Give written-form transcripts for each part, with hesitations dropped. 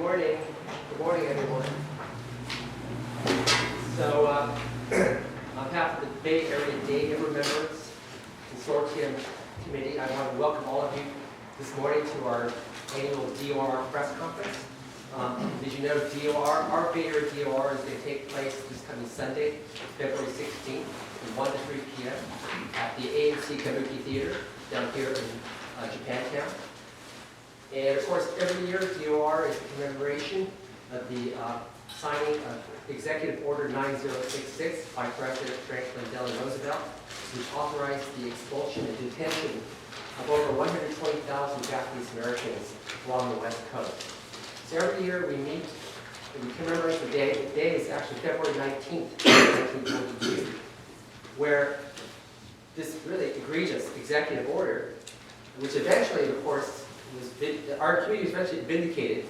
morning. Good morning, everyone. So, on behalf of the Bay Area Day of Remembrance Consortium Committee, I want to welcome all of you this morning to our annual DOR press conference. Did you know DOR, our Bay Area DOR is going to take place this coming Sunday, February 16th, from 1 to 3 p.m. at the AMC Kabuki Theater down here in Japantown. And of course, every year DOR is a commemoration of the signing of Executive Order 9066 by President Franklin Delano Roosevelt, which authorized the expulsion and detention of over 120,000 Japanese Americans along the West Coast. So every year we meet and we commemorate the day. The day is actually February 19th, 1922, where this really egregious executive order, which eventually, of course, our community was eventually vindicated.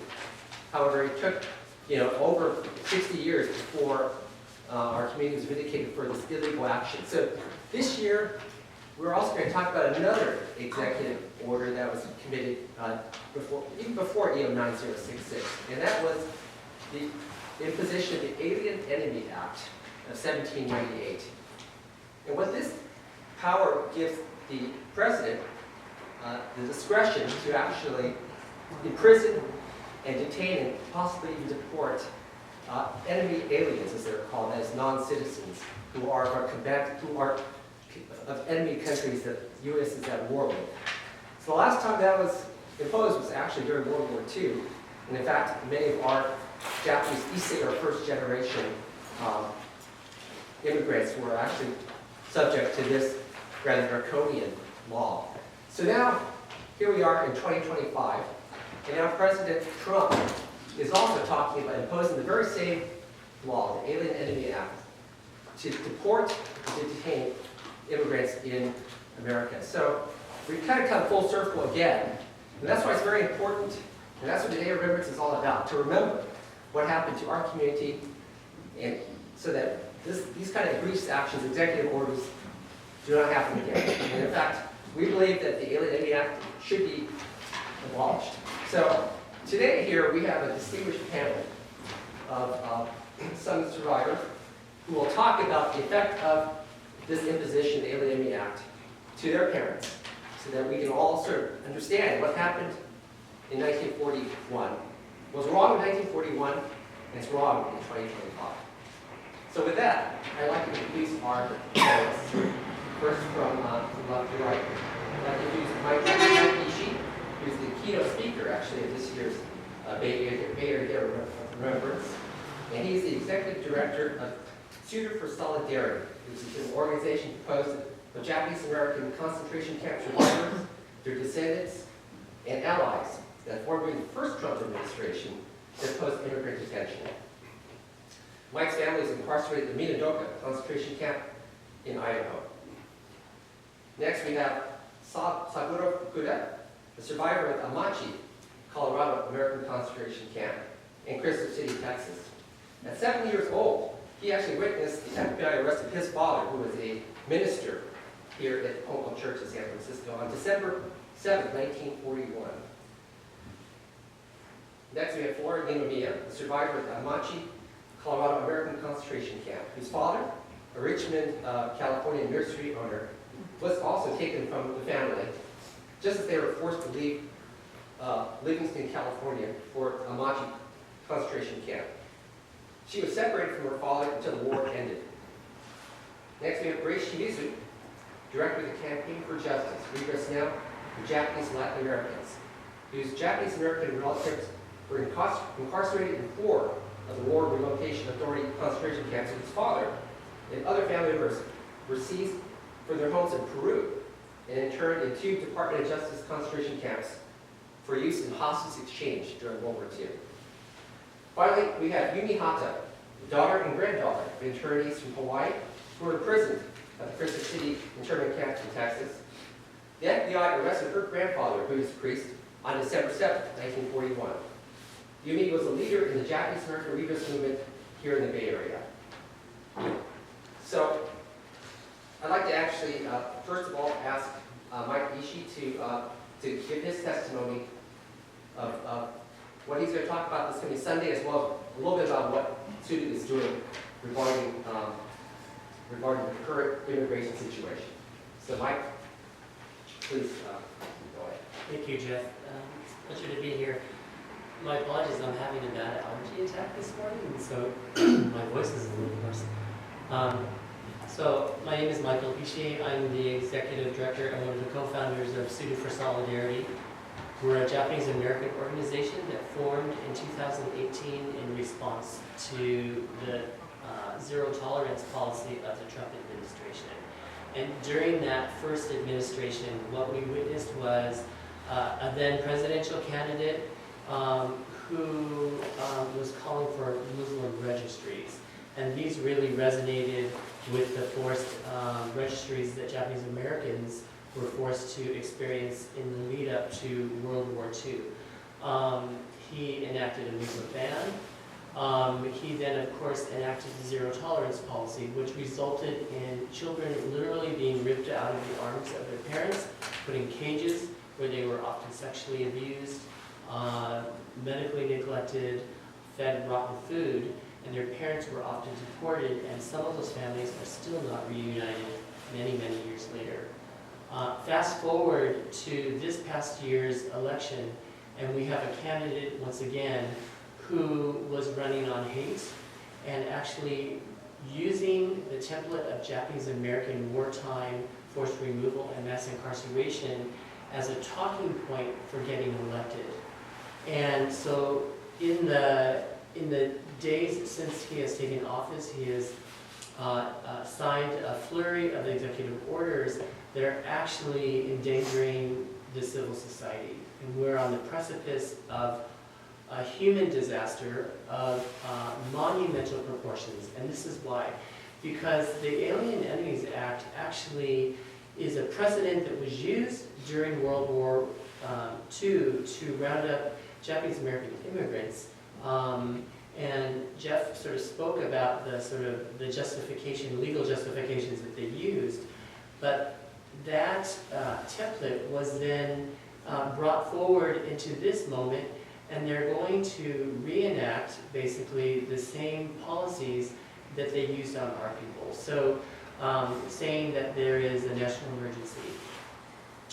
However, it took over 60 years before our community was vindicated for this illegal action. So this year, we're also going to talk about another executive order that was committed even before EO 9066, and that was the imposition of the Alien Enemy Act of 1798. And what this power gives the president the discretion to actually imprison and detain and possibly even deport enemy aliens, as they're called, as non-citizens who are of enemy countries that the U.S. is at war with. So the last time that was imposed was actually during World War II, and in fact, many of our Japanese Issei, or first generation immigrants, were actually subject to this rather draconian law. So now, here we are in 2025, and now President Trump is also talking about imposing the very same law, the Alien Enemy Act, to deport and to detain immigrants in America. So we've kind of come full circle again, and that's why it's very important, and that's what the Day of Remembrance is all about, to remember what happened to our community, and so that these kind of egregious actions, executive orders, do not happen again. And in fact, we believe that the Alien Enemy Act should be abolished. So today here we have a distinguished panel of some survivors who will talk about the effect of this imposition, the Alien Enemy Act, to their parents, so that we can all sort of understand what happened in 1941, was wrong in 1941, and it's wrong in 2025. So with that, I'd like to introduce our panelists. First, from left to right, I'd like to introduce Mike Ishii, who's the keynote speaker, actually, of this year's Bay Area Day of Remembrance. And he's the executive director of Suitor for Solidarity, which is an organization composed of Japanese American concentration camp survivors, their descendants, and allies that formed during the first Trump administration to oppose immigrant detention. Mike's family is incarcerated at the Minadoka concentration camp in Idaho. Next, we have Saguro Fukuda, a survivor at Amachi, Colorado American concentration camp, in Crystal City, Texas. At 7 years old, he actually witnessed the FBI arrest of his father, who was a minister here at Hongkong Church in San Francisco, on December 7, 1941. Next, we have Flora Ninomiya, a survivor at Amachi, Colorado American concentration camp, whose father, a Richmond, California nursery owner, was also taken from the family, just as they were forced to leave Livingston, California for Amachi concentration camp. She was separated from her father until the war ended. Next, we have Grace Shimizu, director of the Campaign for Justice, Redress Now for Japanese and Latin Americans, whose Japanese American relatives were incarcerated in 4 of the War Relocation Authority concentration camps, and his father and other family members were seized from their homes in Peru and interned in 2 Department of Justice concentration camps for use in hostage exchange during World War II. Finally, we have Yumi Hata, the daughter and granddaughter of internees from Hawaii who were imprisoned at the Crystal City internment camp in Texas. The FBI arrested her grandfather, who is a priest, on December 7, 1941. Yumi was a leader in the Japanese American redress movement here in the Bay Area. So, I'd like to actually, first of all, ask Mike Ishii to give his testimony of what he's going to talk about this coming Sunday, as well as a little bit about what Sudu is doing regarding the current immigration situation. So Mike, please go ahead. Thank you, Jeff. It's a pleasure to be here. My apologies, I'm having a bad allergy attack this morning, and so my voice is a little hoarse. So my name is Michael Ishii. I'm the executive director and one of the co-founders of Sudu for Solidarity. We're a Japanese-American organization that formed in 2018 in response to the zero-tolerance policy of the Trump administration. And during that first administration, what we witnessed was a then presidential candidate who was calling for Muslim registries. And these really resonated with the forced registries that Japanese Americans were forced to experience in the lead up to World War II. He enacted a Muslim ban. He then, of course, enacted the zero tolerance policy, which resulted in children literally being ripped out of the arms of their parents, put in cages where they were often sexually abused, medically neglected, fed rotten food, and their parents were often deported, and some of those families are still not reunited many, many years later. Fast forward to this past year's election, and we have a candidate, once again, who was running on hate and actually using the template of Japanese American wartime forced removal and mass incarceration as a talking point for getting elected. And so in the days since he has taken office, he has signed a flurry of executive orders that are actually endangering the civil society. And we're on the precipice of a human disaster of monumental proportions. And this is why. Because the Alien Enemies Act actually is a precedent that was used during World War II to round up Japanese American immigrants. And Jeff sort of spoke about the justification, legal justifications that they used. But that template was then brought forward into this moment, and they're going to reenact basically the same policies that they used on our people. So saying that there is a national emergency,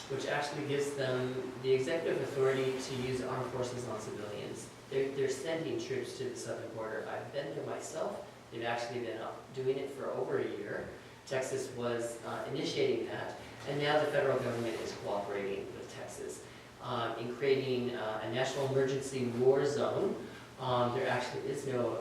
which actually gives them the executive authority to use armed forces on civilians. They're sending troops to the southern border. I've been there myself. They've actually been doing it for over a year. Texas was initiating that, and now the federal government is cooperating with Texas in creating a national emergency war zone. There actually is no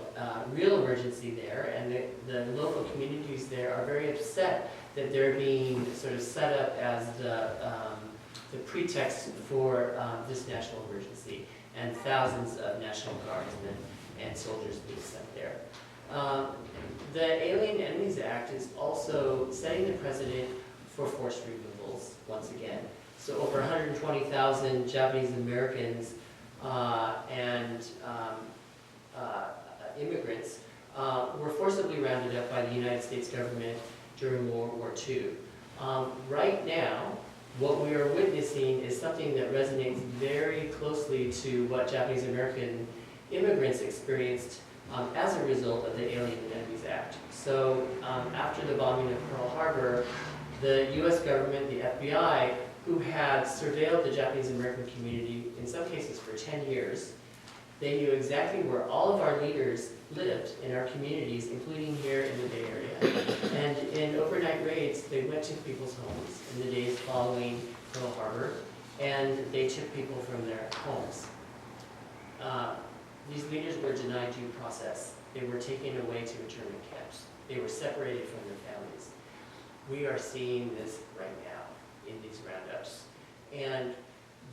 real emergency there, and the local communities there are very upset that they're being sort of set up as the pretext for this national emergency, and thousands of National Guardsmen and soldiers being sent there. The Alien Enemies Act is also setting the precedent for forced removals once again. So over 120,000 Japanese Americans and immigrants were forcibly rounded up by the United States government during World War II. Right now, what we are witnessing is something that resonates very closely to what Japanese American immigrants experienced as a result of the Alien Enemies Act. So after the bombing of Pearl Harbor, the US government, the FBI, who had surveilled the Japanese American community, in some cases for 10 years, they knew exactly where all of our leaders lived in our communities, including here in the Bay Area. And in overnight raids, they went to people's homes in the days following Pearl Harbor, and they took people from their homes. These leaders were denied due process. They were taken away to internment camps. They were separated from their families. We are seeing this right now in these roundups. And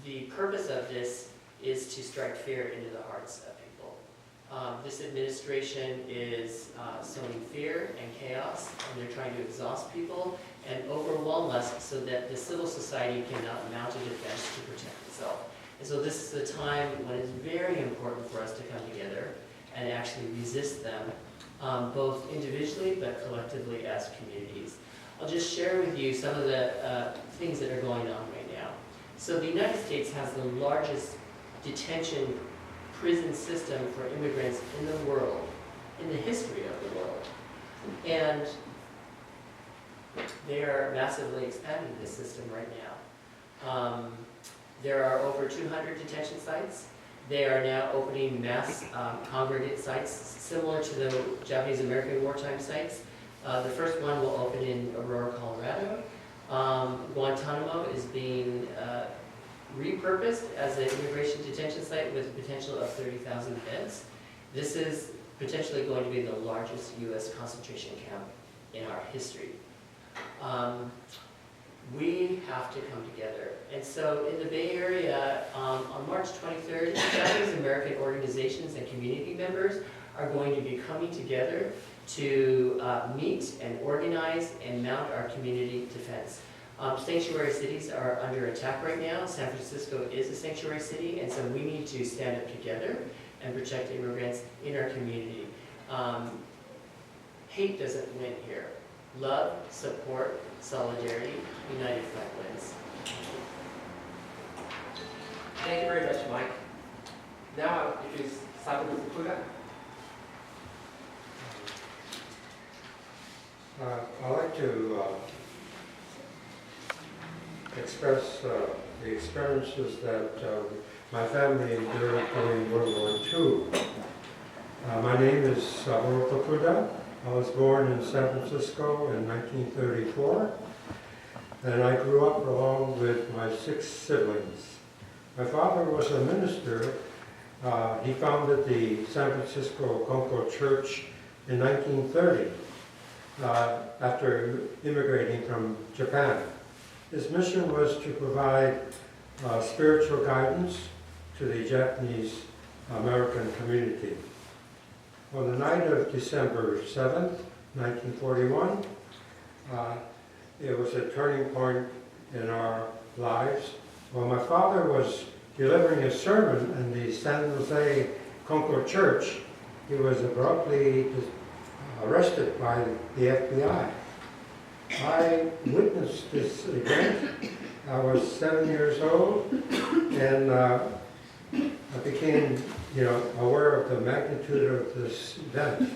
the purpose of this is to strike fear into the hearts of people. This administration is sowing fear and chaos, and they're trying to exhaust people and overwhelm us so that the civil society cannot mount a defense to protect itself. And so this is a time when it's very important for us to come together and actually resist them, both individually but collectively as communities. I'll just share with you some of the things that are going on right now. So the United States has the largest detention prison system for immigrants in the world, in the history of the world. And they are massively expanding this system right now. There are over 200 detention sites. They are now opening mass congregate sites similar to the Japanese American wartime sites. The first one will open in Aurora, Colorado. Guantanamo is being repurposed as an immigration detention site with a potential of 30,000 beds. This is potentially going to be the largest U.S. concentration camp in our history. We have to come together. And so in the Bay Area, on March 23rd, Japanese American organizations and community members are going to be coming together to meet and organize and mount our community defense. Sanctuary cities are under attack right now. San Francisco is a sanctuary city, and so we need to stand up together and protect immigrants in our community. Hate doesn't win here. Love, support, solidarity, united front wins. Thank you very much, Mike. Now I'll introduce Simon Fukuda. I'd like to express the experiences that my family endured during World War II. My name is Saburo Fukuda. I was born in San Francisco in 1934, and I grew up along with my 6 siblings. My father was a minister. He founded the San Francisco Concord Church in 1930 after immigrating from Japan. His mission was to provide spiritual guidance to the Japanese American community. On the night of December 7th, 1941, it was a turning point in our lives. While my father was delivering a sermon in the San Jose Concord Church, he was abruptly arrested by the FBI. I witnessed this event. I was 7 years old, and I became, aware of the magnitude of this event.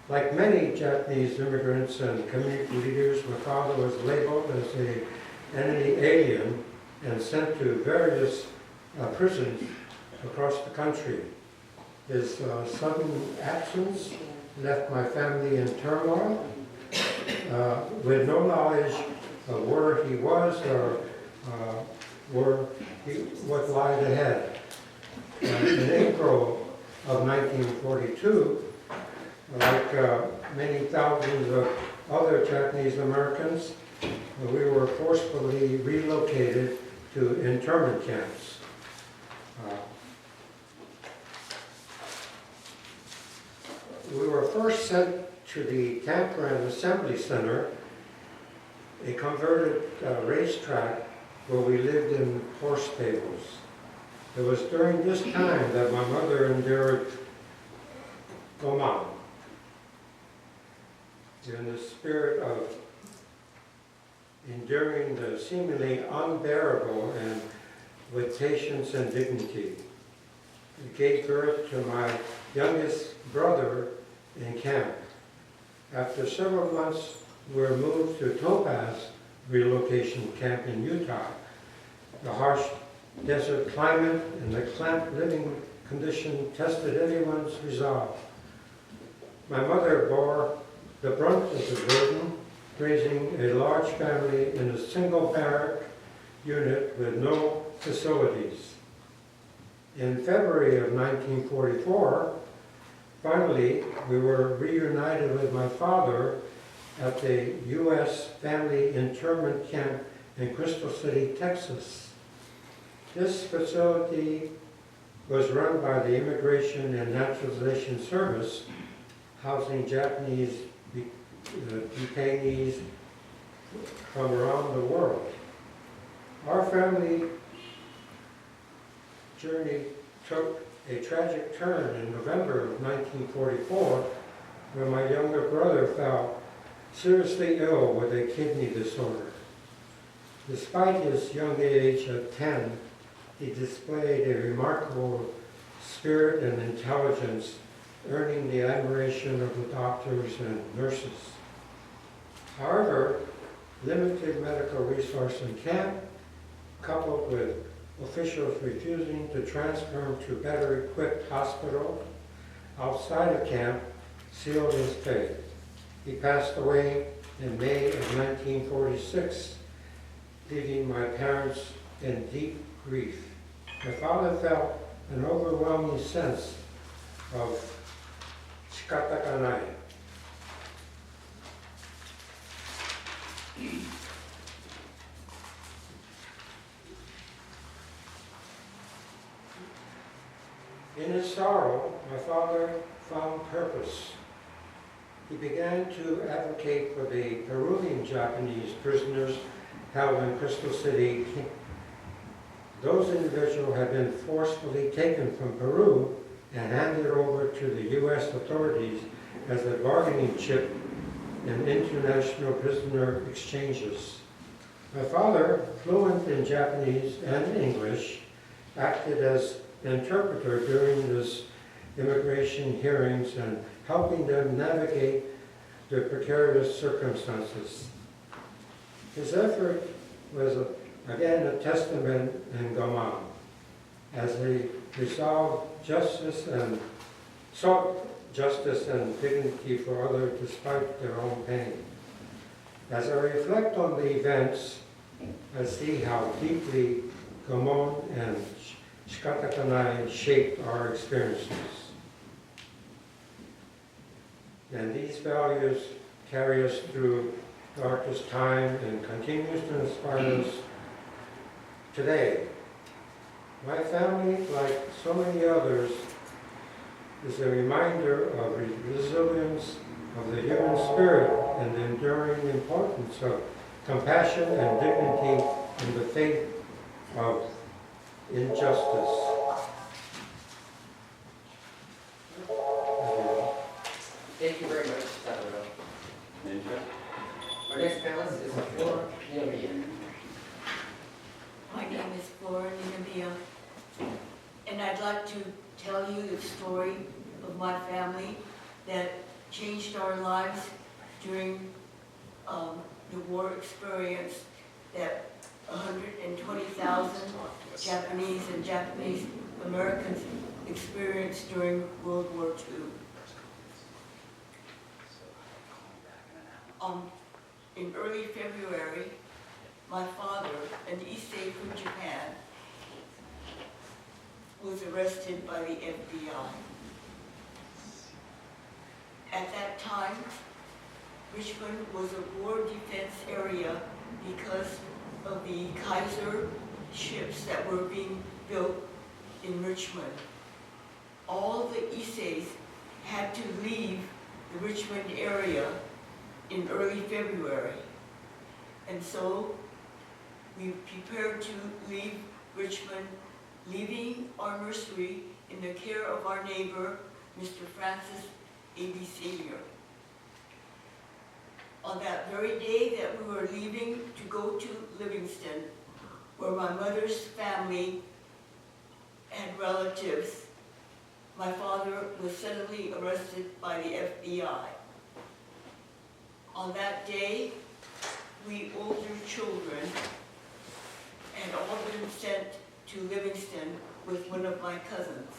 Like many Japanese immigrants and community leaders, my father was labeled as an enemy alien and sent to various prisons across the country. His sudden absence left my family in turmoil, with no knowledge of where he was or what lied ahead. In April of 1942, like many thousands of other Japanese Americans, we were forcefully relocated to internment camps. We were first sent to the Campground Assembly Center, a converted racetrack where we lived in horse stables. It was during this time that my mother endured Goma, in the spirit of enduring the seemingly unbearable and with patience and dignity. It gave birth to my youngest brother in camp. After several months, we were moved to Topaz relocation camp in Utah. The harsh desert climate and the cramped living condition tested anyone's resolve. My mother bore the brunt of the burden, raising a large family in a single barrack unit with no facilities. In February of 1944, finally, we were reunited with my father at the U.S. Family Internment Camp in Crystal City, Texas. This facility was run by the Immigration and Naturalization Service, housing Japanese detainees from around the world. Our family journey took a tragic turn in November of 1944 when my younger brother fell seriously ill with a kidney disorder. Despite his young age of 10, he displayed a remarkable spirit and intelligence, earning the admiration of the doctors and nurses. However, limited medical resource in camp, coupled with officials refusing to transfer him to better equipped hospitals outside of camp, sealed his fate. He passed away in May of 1946, leaving my parents in deep grief. My father felt an overwhelming sense of shikatakanai. In his sorrow, my father found purpose. He began to advocate for the Peruvian Japanese prisoners held in Crystal City. Those individuals had been forcefully taken from Peru and handed over to the U.S. authorities as a bargaining chip in international prisoner exchanges. My father, fluent in Japanese and English, acted as interpreter during this immigration hearings and helping them navigate the precarious circumstances. His effort was, again, a testament in Gaman, as they resolved justice and sought justice and dignity for others despite their own pain. As I reflect on the events, I see how deeply Gaman and Shikatakanai shaped our experiences. And these values carry us through darkest time and continues to inspire us today. My family, like so many others, is a reminder of the resilience of the human spirit and the enduring importance of compassion and dignity in the face of injustice. Thank you very much, Salvador. Our next panelist is Flora Niamia. My name is Flora Niamia, and I'd like to tell you the story of my family that changed our lives during the war experience that 120,000 Japanese and Japanese Americans experienced during World War II. In early February, my father, an Issei from Japan, was arrested by the FBI. At that time, Richmond was a war defense area because of the Kaiser ships that were being built in Richmond. All the Isseis had to leave the Richmond area in early February. And so we prepared to leave Richmond, leaving our nursery in the care of our neighbor, Mr. Francis A.B. Sr. On that very day that we were leaving to go to Livingston, where my mother's family had relatives, my father was suddenly arrested by the FBI. On that day, we older children had all been sent to Livingston with one of my cousins.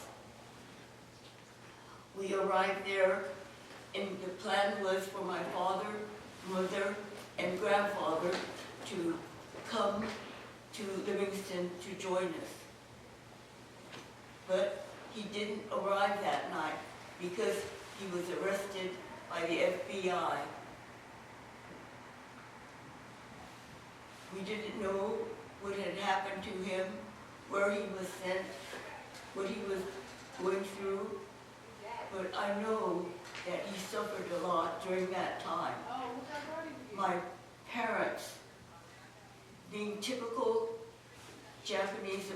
We arrived there, and the plan was for my father, mother, and grandfather to come to Livingston to join us. But he didn't arrive that night because he was arrested by the FBI. We didn't know what had happened to him, where he was sent, what he was going through, but I know that he suffered a lot during that time. My parents, being typical Japanese,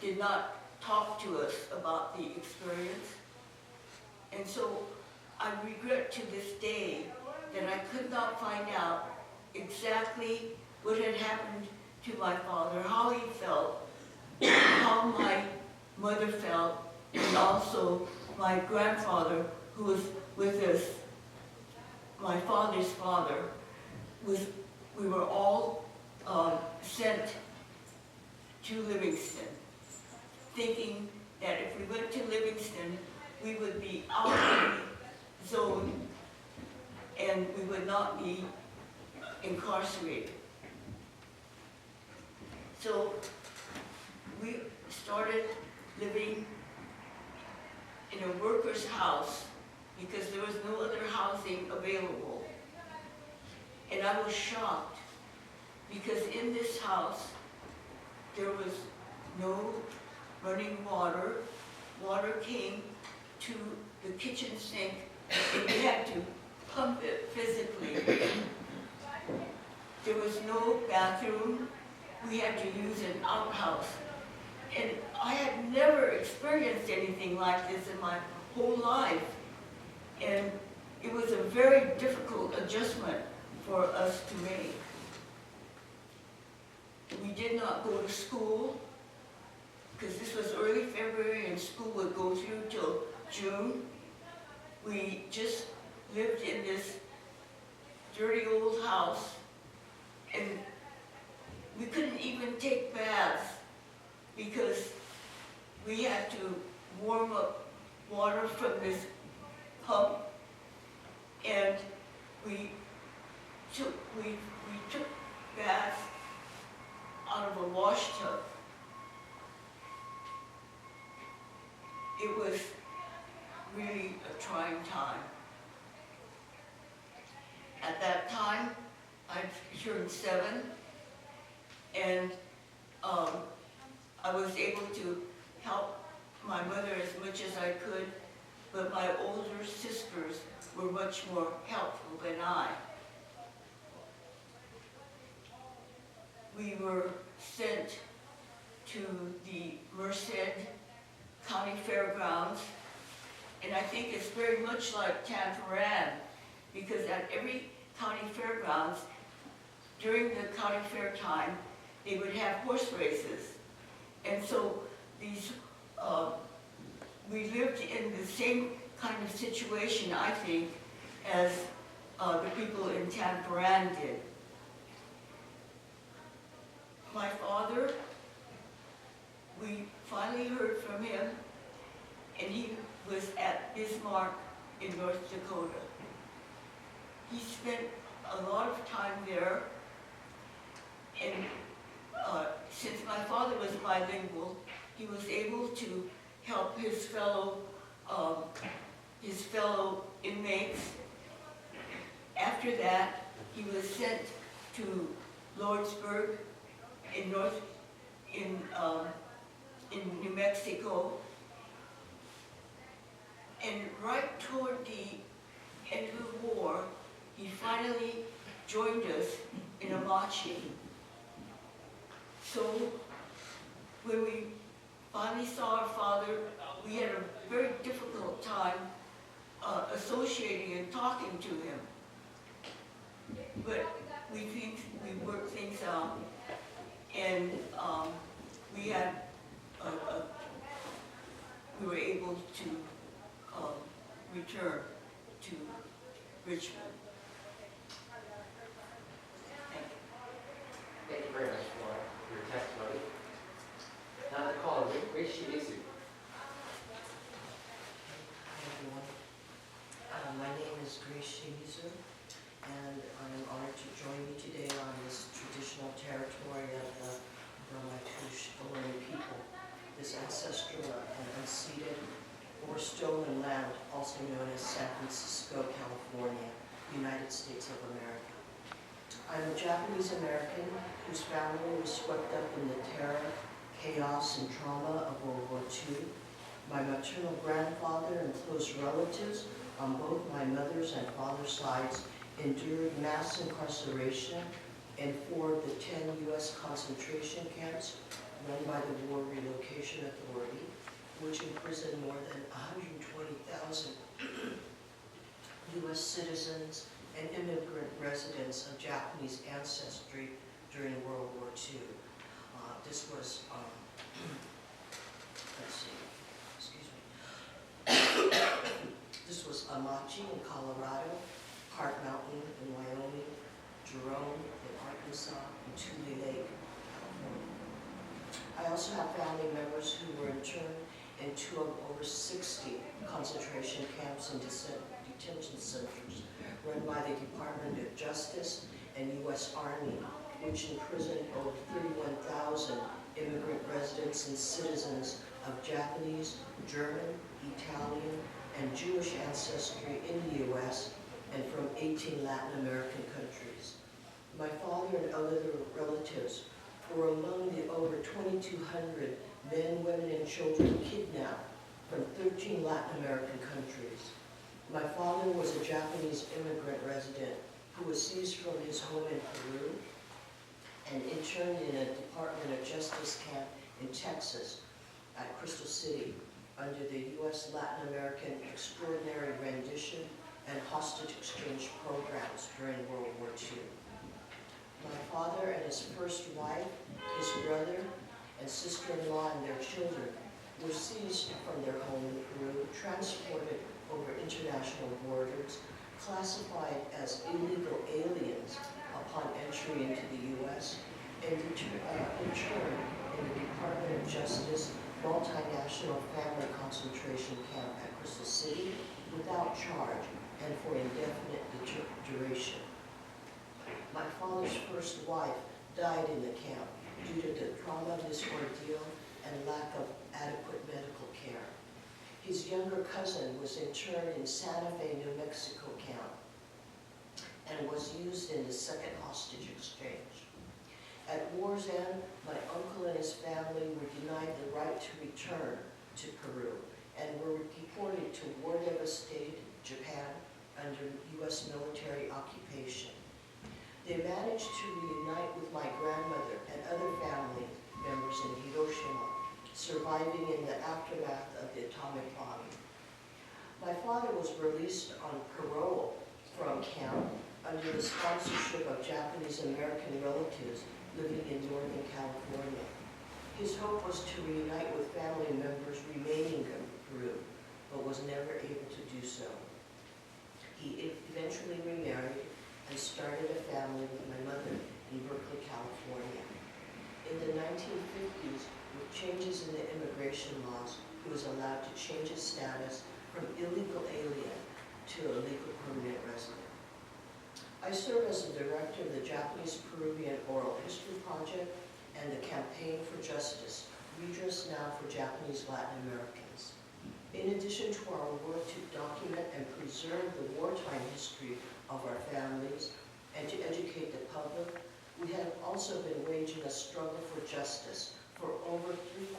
did not talk to us about the experience. And so I regret to this day that I could not find out exactly what had happened to my father, how he felt, how my mother felt, and also my grandfather, who was with us, my father's father, we were all sent to Livingston, thinking that if we went to Livingston, we would be out of the zone and we would not be incarcerated. So we started living in a worker's house because there was no other housing available. And I was shocked because in this house there was no running water. Water came to the kitchen sink and we had to pump it physically. There was no bathroom. We had to use an outhouse. And I had never experienced anything like this in my whole life. And it was a very difficult adjustment for us to make. We did not go to school, because this was early February and school would go through till June. We just lived in this dirty old house, and we couldn't even take baths because we had to warm up water from this pump, and we took baths out of a wash tub. It was really a trying time. At that time, I turned 7, and I was able to help my mother as much as I could, but my older sisters were much more helpful than I. We were sent to the Merced County Fairgrounds, and I think it's very much like Tanforan, because at every county fairgrounds, during the county fair time, they would have horse races. And so these, we lived in the same kind of situation, I think, as the people in Tanforan did. My father, we finally heard from him, and he was at Bismarck in North Dakota. He spent a lot of time there, and since my father was bilingual, he was able to help his fellow inmates. After that, he was sent to Lordsburg in New Mexico, and right toward the end of the war, he finally joined us in Amachi. So when we finally saw our father, we had a very difficult time associating and talking to him. But we worked things out, and we were able to return to Richmond. Thank you. Thank you very much for your testimony. Now the call of Grace Shimizu. Hi, everyone. My name is Grace Shimizu, and I'm honored to join you today on this traditional territory of the Ramaytush Ohlone people, this ancestral and unceded or stolen land, also known as San Francisco, California, United States of America. I'm a Japanese American whose family was swept up in the terror, chaos, and trauma of World War II. My maternal grandfather and close relatives on both my mother's and father's sides endured mass incarceration in 4 of the 10 U.S. concentration camps run by the War Relocation Authority, which imprisoned more than 120,000 U.S. citizens and immigrant residents of Japanese ancestry during World War II. This was let's see, excuse me. This was Amachi in Colorado, Park Mountain in Wyoming, Jerome in Arkansas, and Tule Lake, California. I also have family members who were interned in 2 of over 60 concentration camps and detention centers run by the Department of Justice and U.S. Army, which imprisoned over 31,000 immigrant residents and citizens of Japanese, German, Italian, and Jewish ancestry in the U.S. and from 18 Latin American countries. My father and other relatives were among the over 2,200 men, women, and children kidnapped from 13 Latin American countries. My father was a Japanese immigrant resident who was seized from his home in Peru and interned in a Department of Justice camp in Texas at Crystal City under the U.S. Latin American Extraordinary Rendition and Hostage Exchange programs during World War II. My father and his first wife, his brother, and sister-in-law and their children were seized from their home in Peru, transported over international borders, classified as illegal aliens upon entry into the U.S., and interned in the Department of Justice multinational family concentration camp at Crystal City without charge and for indefinite duration. My father's first wife died in the camp due to the trauma of this ordeal and lack of adequate medical care. His younger cousin was interned in Santa Fe, New Mexico camp and was used in the second hostage exchange. At war's end, my uncle and his family were denied the right to return to Peru and were deported to war-devastated Japan under U.S. military occupation. They managed to reunite with my grandmother and other family members in Hiroshima, surviving in the aftermath of the atomic bomb. My father was released on parole from camp under the sponsorship of Japanese American relatives living in Northern California. His hope was to reunite with family members remaining in Peru, but was never able to do so. He eventually remarried and started a family with my mother in Berkeley, California. In the 1950s, with changes in the immigration laws, he was allowed to change his status from illegal alien to a legal permanent resident. I serve as the director of the Japanese Peruvian Oral History Project and the Campaign for Justice, Redress Now for Japanese Latin Americans. In addition to our work to document and preserve the wartime history of our families and to educate the public, we have also been waging a struggle for justice for over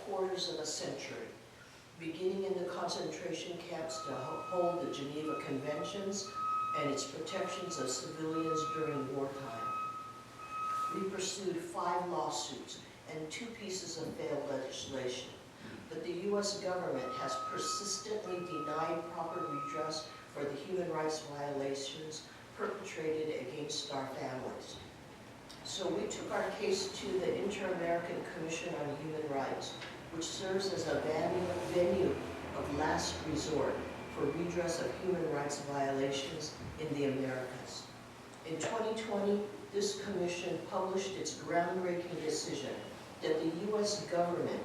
3/4 of a century, beginning in the concentration camps to hold the Geneva Conventions and its protections of civilians during wartime. We pursued 5 lawsuits and 2 pieces of failed legislation, but the U.S. government has persistently denied proper redress for the human rights violations perpetrated against our families. So we took our case to the Inter-American Commission on Human Rights, which serves as a venue of last resort for redress of human rights violations in the Americas. In 2020, this commission published its groundbreaking decision that the U.S. government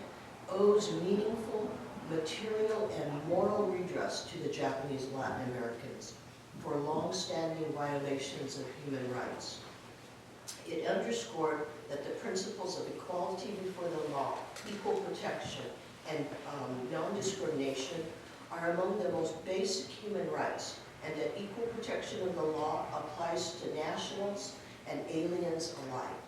owes meaningful, material, and moral redress to the Japanese Latin Americans for long-standing violations of human rights. It underscored that the principles of equality before the law, equal protection, and non-discrimination are among the most basic human rights, and that equal protection of the law applies to nationals and aliens alike.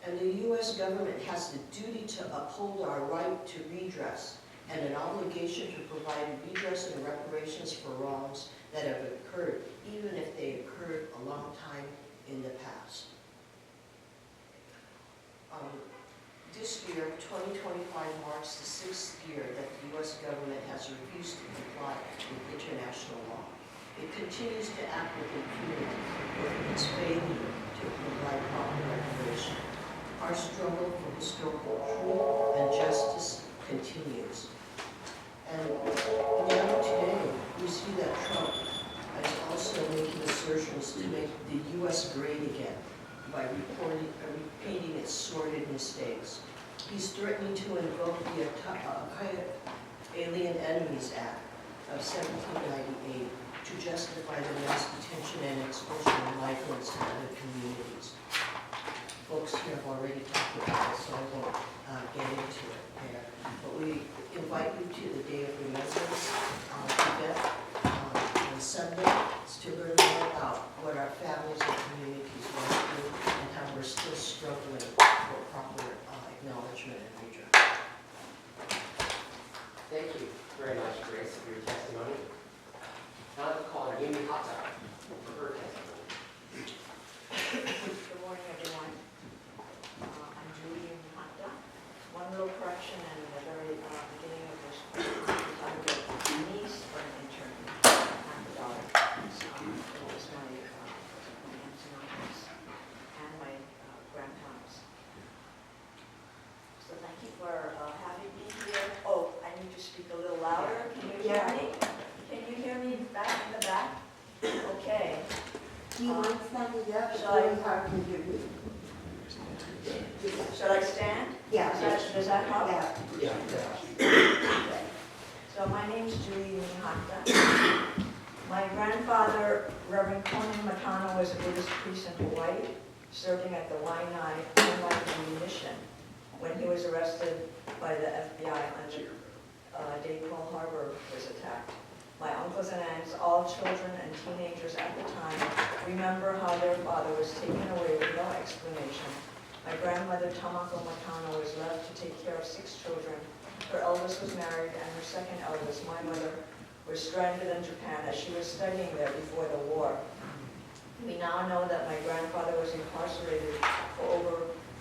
And the U.S. government has the duty to uphold our right to redress and an obligation to provide redress and reparations for wrongs that have occurred, even if they occurred a long time in the past. This year, 2025, marks the 6th year that the U.S. government has refused to comply with international law. It continues to act with impunity with its failure to provide proper reparation. Our struggle for historical truth and justice continues. And today, we see that Trump is also making assertions to make the U.S. great again by repeating its sordid mistakes. He's threatening to invoke the Alien Enemies Act of 1798 to justify the mass detention and expulsion of migrants to other communities. Folks here have already talked about this, so I won't get into it there. But we invite you to the Day of Remembrance event on Sunday to learn more about what our families and communities went through and how we're still struggling for proper acknowledgement and redress. Thank you very much, Grace, for your testimony. Now let's call on Yumi Hata for her testimony. Good morning, everyone. I'm Julie Mata. One little correction in the very beginning of this. I'm the niece for an intern, not the daughter. It was my aunts and uncles and my grandparents. So thank you for having me here. Oh, I need to speak a little louder. Can you hear me? Can you hear me back in the back? Okay. Do you want to stand it up Shall I- so hard to hear you? Should I stand? Yeah. Does that help? Yeah. Okay. So my name's Julie Minihata. My grandfather, Reverend Conan Matano, was a Buddhist priest in Hawaii, serving at the Waianae Enlightenment Mission when he was arrested by the FBI on the day Pearl Harbor was attacked. My uncles and aunts, all children and teenagers at the time, remember how their father was taken away with no explanation. My grandmother, Tamako Matano, was left to take care of 6 children. Her eldest was married, and her second eldest, my mother, was stranded in Japan as she was studying there before the war. We now know that my grandfather was incarcerated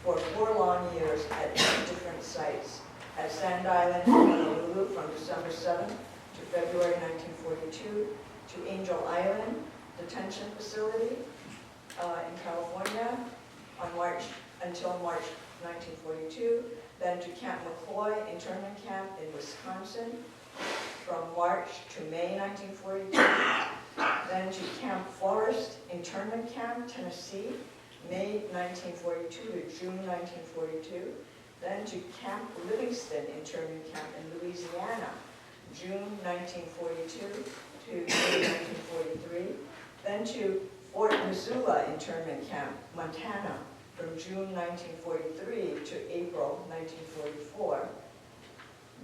for 4 long years at 8 different sites. At Sand Island in Honolulu from December 7th to February 1942, to Angel Island Detention Facility in California until March 1942, then to Camp McCoy Internment Camp in Wisconsin from March to May 1942, then to Camp Forest Internment Camp, Tennessee, May 1942 to June 1942, then to Camp Livingston Internment Camp in Louisiana, June 1942 to May 1943, then to Fort Missoula Internment Camp, Montana, from June 1943 to April 1944,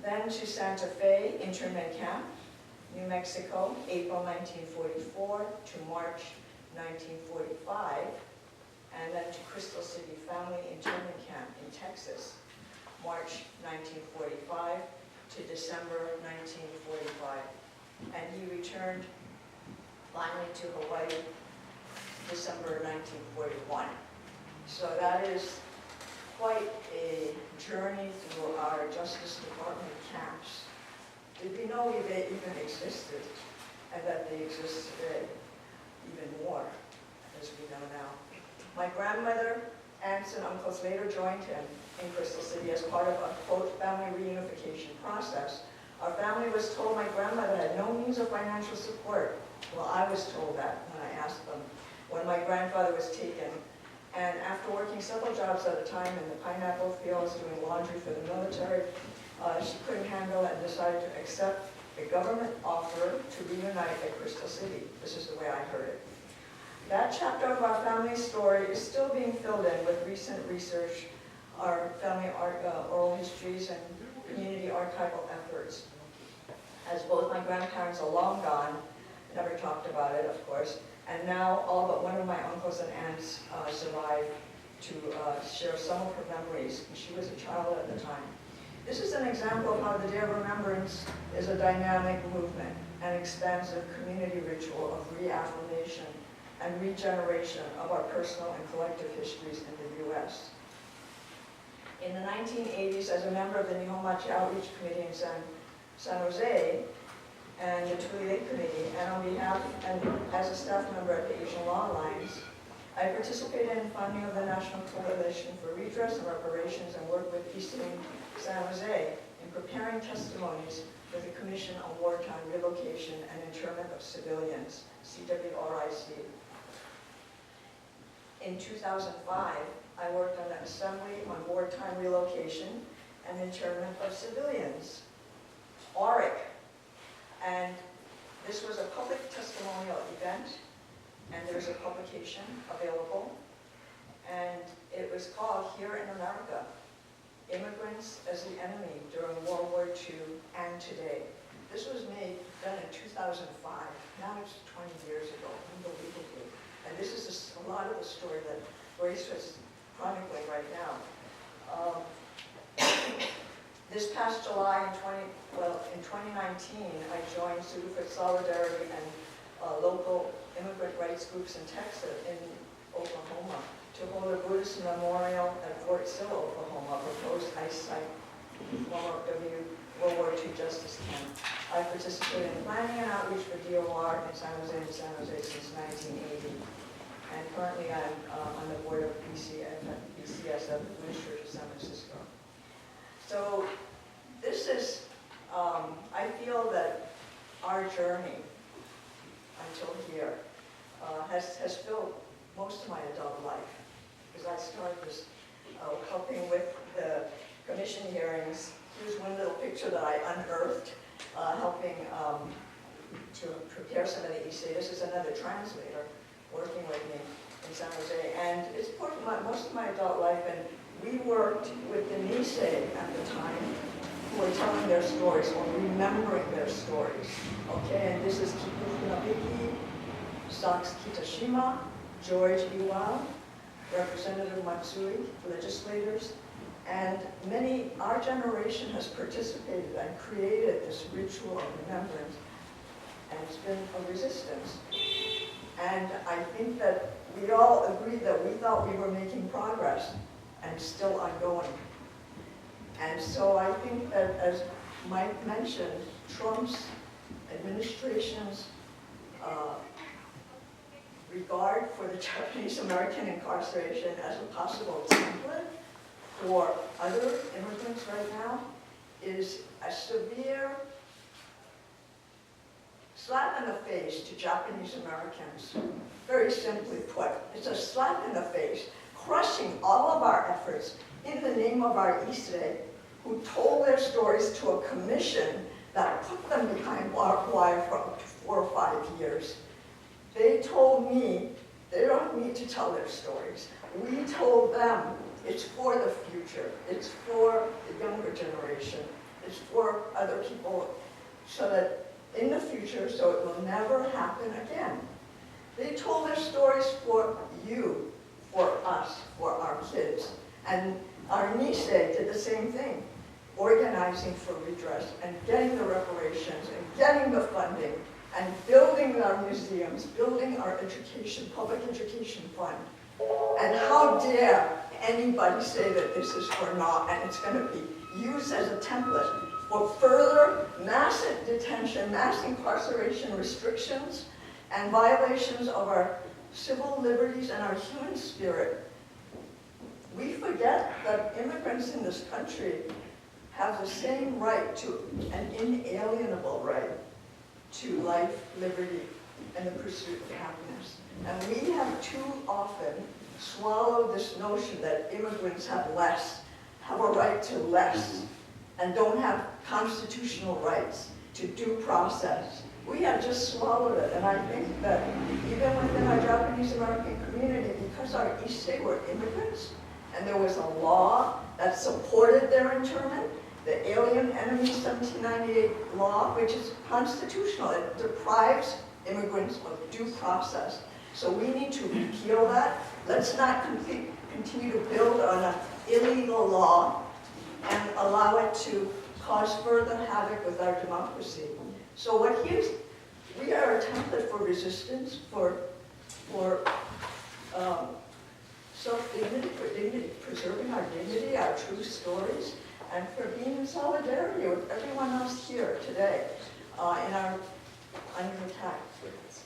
then to Santa Fe Internment Camp, New Mexico, April 1944 to March 1945, and then to Crystal City Family Internment Camp in Texas, March 1945 to December 1945. And he returned finally to Hawaii, December 1941. So that is quite a journey through our Justice Department camps. Did we know they even existed, and that they exist today even more, as we know now? My grandmother, aunts, and uncles later joined him in Crystal City as part of a, quote, family reunification process. Our family was told my grandmother had no means of financial support. Well, I was told that when I asked them when my grandfather was taken. And after working several jobs at a time in the pineapple fields, doing laundry for the military, she couldn't handle it and decided to accept a government offer to reunite at Crystal City. This is the way I heard it. That chapter of our family story is still being filled in with recent research, our family oral histories, and community archival efforts. As both my grandparents are long gone, never talked about it, of course, and now all but one of my uncles and aunts survived to share some of her memories. She was a child at the time. This is an example of how the Day of Remembrance is a dynamic movement, an expansive community ritual of reaffirmation and regeneration of our personal and collective histories in the U.S. In the 1980s, as a member of the Nihonmachi Outreach Committee in San Jose, and the Tui Lake Committee, and on behalf, and as a staff member at the Asian Law Alliance, I participated in funding of the National Coalition for Redress and Reparations and worked with East San Jose in preparing testimonies for the Commission on Wartime Relocation and Internment of Civilians, CWRIC. In 2005, I worked on the Assembly on Wartime Relocation and Internment of Civilians, ORIC. And this was a public testimonial event, and there's a publication available. And it was called Here in America, Immigrants as the Enemy During World War II and Today. This was done in 2005. Now it's 20 years ago, unbelievably. And this is a lot of the story that Grace was chronicling right now. This past July in 2019, I joined Sudoku Solidarity and local immigrant rights groups in Texas, in Oklahoma, to hold a Buddhist memorial at Fort Sill, Oklahoma, proposed ICE site, former World War II justice camp. I participated in planning and outreach for DOR in San Jose since 1980. And currently I'm on the board of BCS of the Buddhist Church of San Francisco. So this is, I feel that our journey until here has filled most of my adult life, because I started this helping with the commission hearings. Here's one little picture that I unearthed, helping to prepare some of the essay. This is another translator working with me in San Jose, and it's part of most of my adult life. And we worked with the Nisei at the time, who were telling their stories or remembering their stories. Okay, and this is Kiku Funabiki, Sachs Kitashima, George Iwao, Representative Matsui, legislators, and our generation has participated and created this ritual of remembrance, and it's been a resistance. And I think that we all agreed that we thought we were making progress, and still ongoing. And so I think that, as Mike mentioned, Trump's administration's regard for the Japanese American incarceration as a possible template for other immigrants right now is a severe slap in the face to Japanese Americans. Very simply put, it's a slap in the face, crushing all of our efforts in the name of our Issei, who told their stories to a commission that put them behind barbed wire for up to 4 or 5 years. They told me they don't need to tell their stories. We told them it's for the future. It's for the younger generation. It's for other people, so that in the future, so it will never happen again. They told their stories for you, for us, for our kids. And our Nisei did the same thing, organizing for redress and getting the reparations and getting the funding and building our museums, building our education, public education fund. And how dare anybody say that this is for naught and it's going to be used as a template for further mass detention, mass incarceration restrictions, and violations of our civil liberties and our human spirit. We forget that immigrants in this country have the same right to an inalienable right to life, liberty, and the pursuit of happiness. And we have too often swallowed this notion that immigrants have a right to less, and don't have constitutional rights to due process. We have just swallowed it, and I think that even within our Japanese American community, because our Issei were immigrants, and there was a law that supported their internment, the Alien Enemy 1798 law, which is constitutional. It deprives immigrants of due process. So we need to repeal that. Let's not continue to build on an illegal law and allow it to cause further havoc with our democracy. So we are a template for resistance, for self-dignity, for dignity, preserving our dignity, our true stories, and for being in solidarity with everyone else here today in our under attack.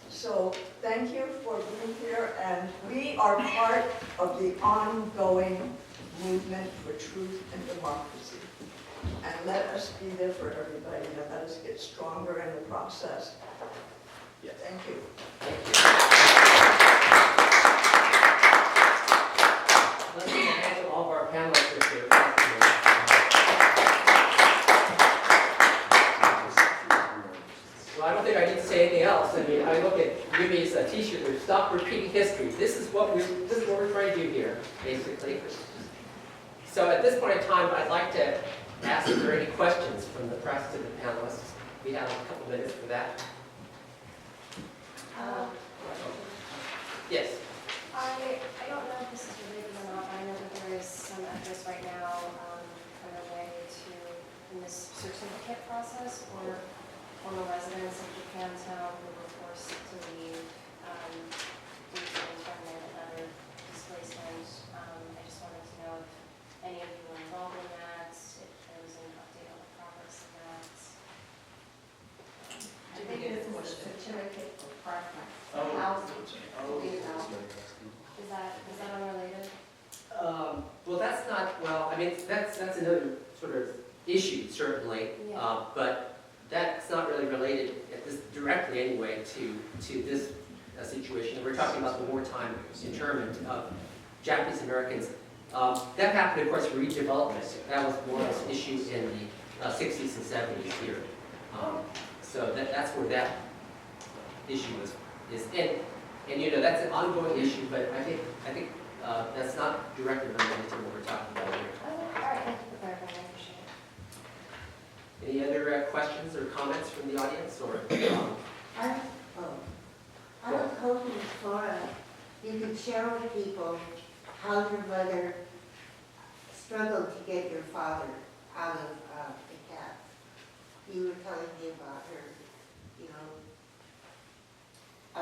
So thank you for being here, and we are part of the ongoing movement for truth and democracy. And let us be there for everybody, and let us get stronger in the process. Thank you. Let's give a hand to all of our panelists for their Well, I don't think I need to say anything else. I mean, I look at Yumi's t-shirt there, "Stop Repeating History." This is what we're trying to do here, basically. So at this point in time, I'd like to ask if there are any questions from the press to the panelists. We have a couple minutes for that. Yes. I don't know if this is related or not, but I know that there is some efforts right now underway in this certificate process for former residents of Japantown who were forced to leave due to internment and other displacement. I just wanted to know if any of you were involved in that, if there was an update on the progress of that. I think this is a certificate for preference, Oh. housing, Is that unrelated? Well, that's not, well, I mean, that's another sort of issue, certainly. Yeah. But that's not really related directly anyway to this situation. We're talking about the wartime internment of Japanese Americans. That happened, of course, for redevelopment. That was more of an issue in the 60s and 70s here. So that's where that issue is in. And you know, that's an ongoing issue, but I think that's not directly related to what we're talking about here. All right, thank you for clarifying, I appreciate it. Any other questions or comments from the audience, or? I was hoping for you could share with people how your mother struggled to get your father out of the cats. You were telling me about her, you know. I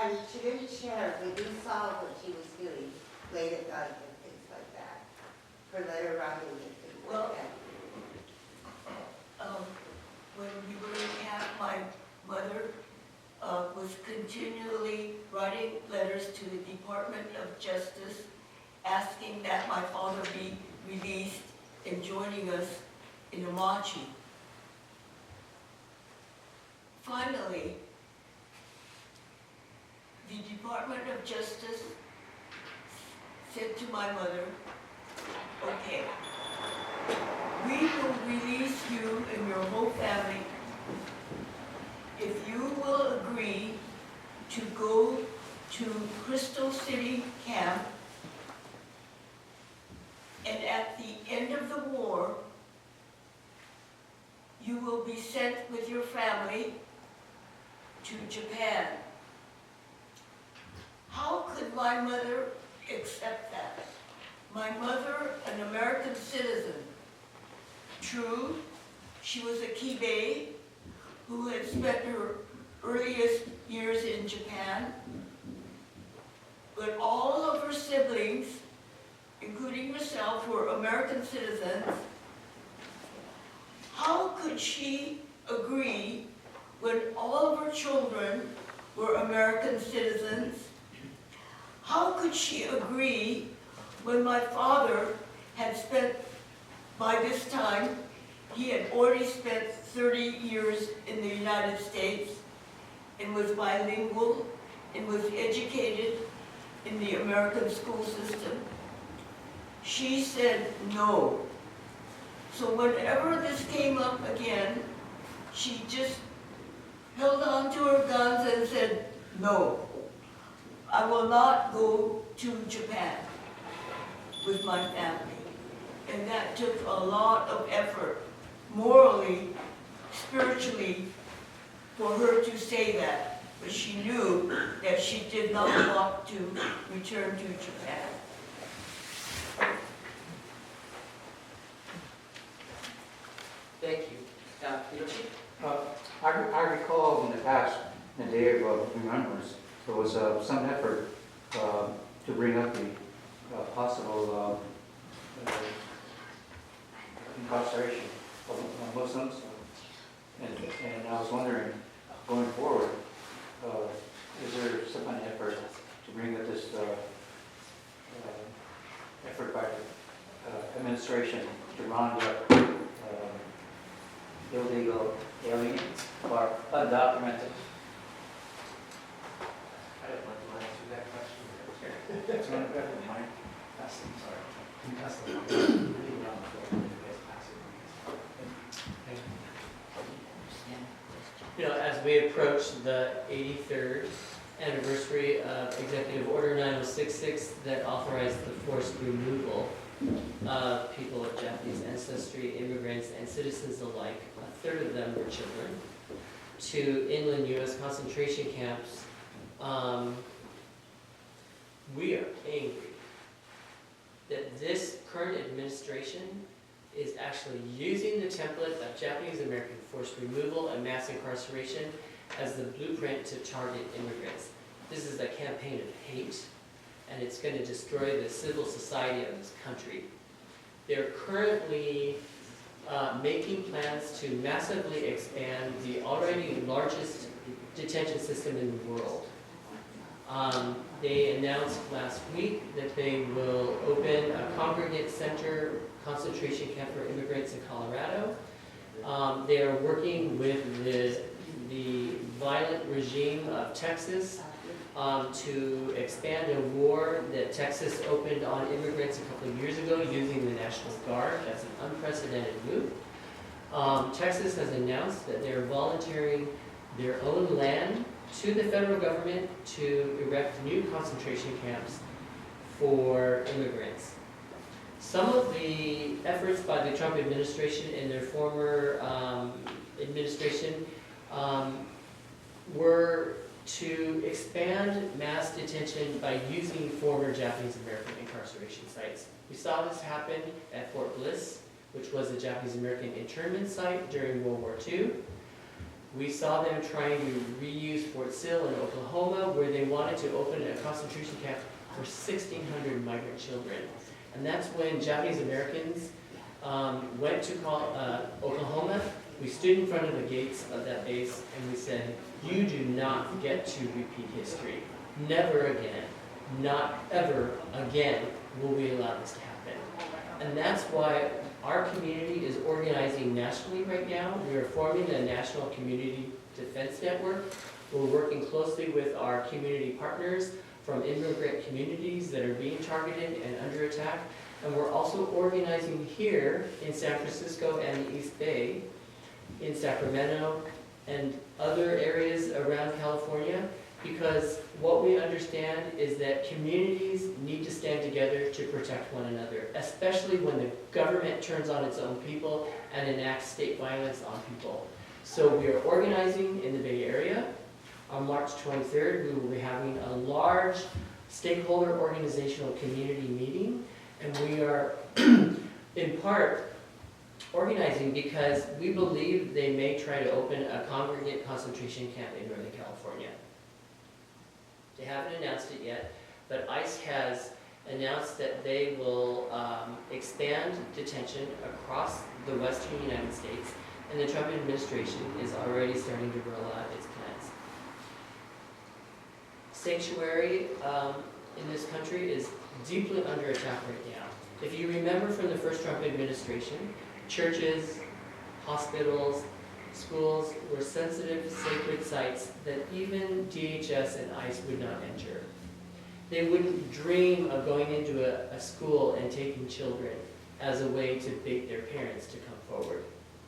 mean, she didn't share, but you saw what she was doing late at night and things like that. Her letter writing and things Well, like that. When we were in camp, my mother was continually writing letters to the Department of Justice asking that my father be released and joining us in Amachi. Finally, the Department of Justice said to my mother, okay, we will release you and your whole family if you will agree to go to Crystal City Camp, and at the end of the war, you will be sent with your family to Japan. How could my mother accept that? My mother, an American citizen. True, she was a Kibe who had spent her earliest years in Japan, but all of her siblings, including herself, were American citizens. How could she agree when all of her children were American citizens? How could she agree when my father had spent, by this time, he had already spent 30 years in the United States and was bilingual and was educated in the American school system? She said no. So whenever this came up again, she just held on to her guns and said, no, I will not go to Japan with my family. And that took a lot of effort, morally, spiritually, for her to say that. But she knew that she did not want to return to Japan. Thank you. Hiroshi? I recall in the past, the day of Remembrance, there was some effort to bring up the possible incarceration of Muslims, and I was wondering, going forward, aliens or undocumented. I don't want to answer that question. It's not better than mine. That's, I'm sorry. That's the one. Really around the floor. You guys pass it. You know, as we approach the 83rd anniversary of Executive Order 9066 that authorized the forced removal of people of Japanese ancestry, immigrants, and citizens alike, a third of them were children, to inland U.S. concentration camps, we are angry that this current administration is actually using the template of Japanese American forced removal and mass incarceration as the blueprint to target immigrants. This is a campaign of hate, and it's going to destroy the civil society of this country. They're currently making plans to massively expand the already largest detention system in the world. They announced last week that they will open a congregate center concentration camp for immigrants in Colorado. They are working with the violent regime of Texas to expand a war that Texas opened on immigrants a couple of years ago using the National Guard. That's an unprecedented move. Texas has announced that they're volunteering their own land to the federal government to erect new concentration camps for immigrants. Some of the efforts by the Trump administration and their former administration were to expand mass detention by using former Japanese American incarceration sites. We saw this happen at Fort Bliss, which was a Japanese American internment site during World War II. We saw them trying to reuse Fort Sill in Oklahoma, where they wanted to open a concentration camp for 1,600 migrant children. And that's when Japanese Americans went to Oklahoma. We stood in front of the gates of that base and we said, you do not get to repeat history. Never again, not ever again will we allow this to happen. And that's why our community is organizing nationally right now. We are forming a national community defense network. We're working closely with our community partners from immigrant communities that are being targeted and under attack. And we're also organizing here in San Francisco and the East Bay, in Sacramento, and other areas around California, because what we understand is that communities need to stand together to protect one another, especially when the government turns on its own people and enacts state violence on people. So we are organizing in the Bay Area. On March 23rd, we will be having a large stakeholder organizational community meeting, and we are in part organizing because we believe they may try to open a congregate concentration camp in Northern California. They haven't announced it yet, but ICE has announced that they will expand detention across the western United States, and the Trump administration is already starting to roll out its plans. Sanctuary in this country is deeply under attack right now. If you remember from the first Trump administration, churches, hospitals, schools were sensitive, sacred sites that even DHS and ICE would not enter. They wouldn't dream of going into a school and taking children as a way to bait their parents to come forward.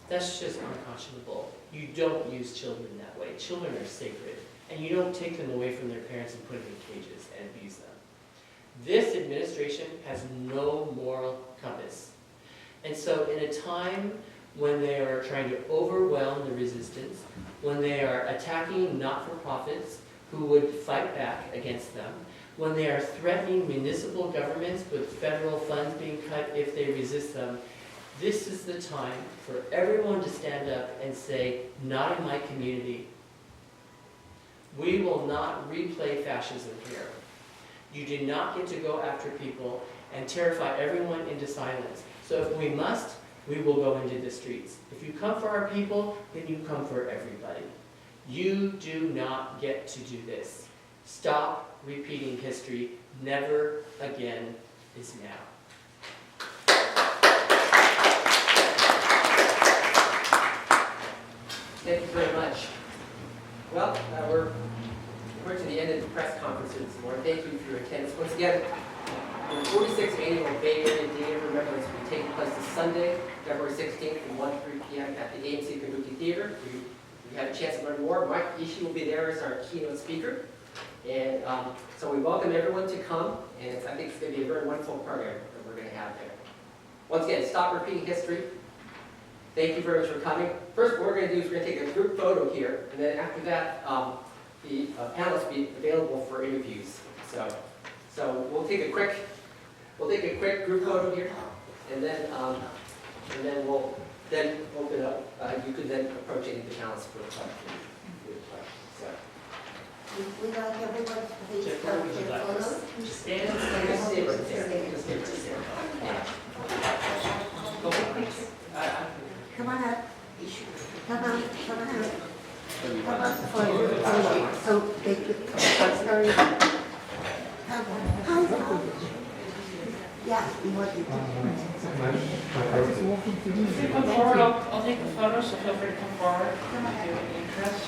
That's just unconscionable. You don't use children that way. Children are sacred, and you don't take them away from their parents and put them in cages and abuse them. This administration has no moral compass. And so in a time when they are trying to overwhelm the resistance, when they are attacking not-for-profits who would fight back against them, when they are threatening municipal governments with federal funds being cut if they resist them, this is the time for everyone to stand up and say, not in my community. We will not replay fascism here. You do not get to go after people and terrify everyone into silence. So if we must, we will go into the streets. If you come for our people, then you come for everybody. You do not get to do this. Stop repeating history. Never again is now. Thank you very much. Well, we're to the end of the press conference this morning. Thank you for your attendance. Once again, the 46th Annual Bay Area Day of Remembrance will be taking place this Sunday, February 16th from 1 to 3 p.m. at the AMC Kabuki Theater. We had a chance to learn more. Mike Ishii will be there as our keynote speaker. And so we welcome everyone to come, and I think it's going to be a very wonderful program that we're going to have there. Once again, stop repeating history. Thank you very much for coming. First, what we're going to do is we're going to take a group photo here, and then after that, the panelists will be available for interviews. So we'll take a quick group photo here, and then we'll then open up. You could then approach any of the panelists for questions. So. We'd like everyone to please Jeff, come where would to you like photos. us? Just stand. Just stay right there. Just stay right there. Come on up. Come on up. Come up for your photo. So they could, sorry. Yeah, you want you to. Come forward, I'll take a photo, so feel free to come forward if you have any interest.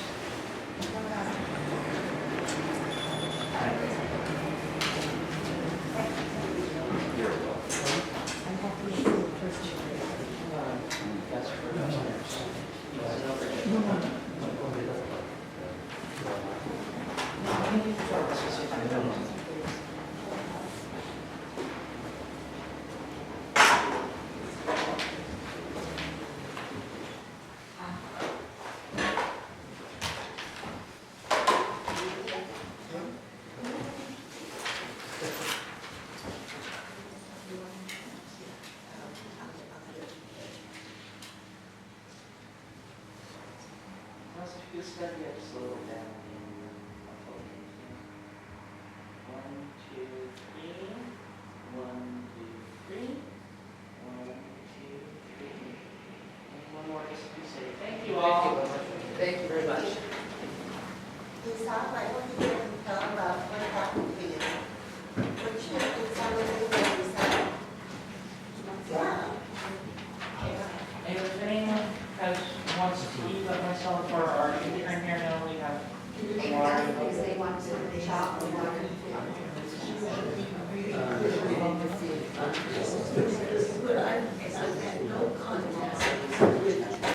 If you step it just a little down. 1, 2, 3. 1, 2, 3. 1, 2, 3. And one more just to say thank you all. Thank you very much. Lisa, I want you to tell about what happened to you. What you did some of the things that. Yeah. And if anyone wants to eat like myself or our intern here, now we have water. They want to shop or water.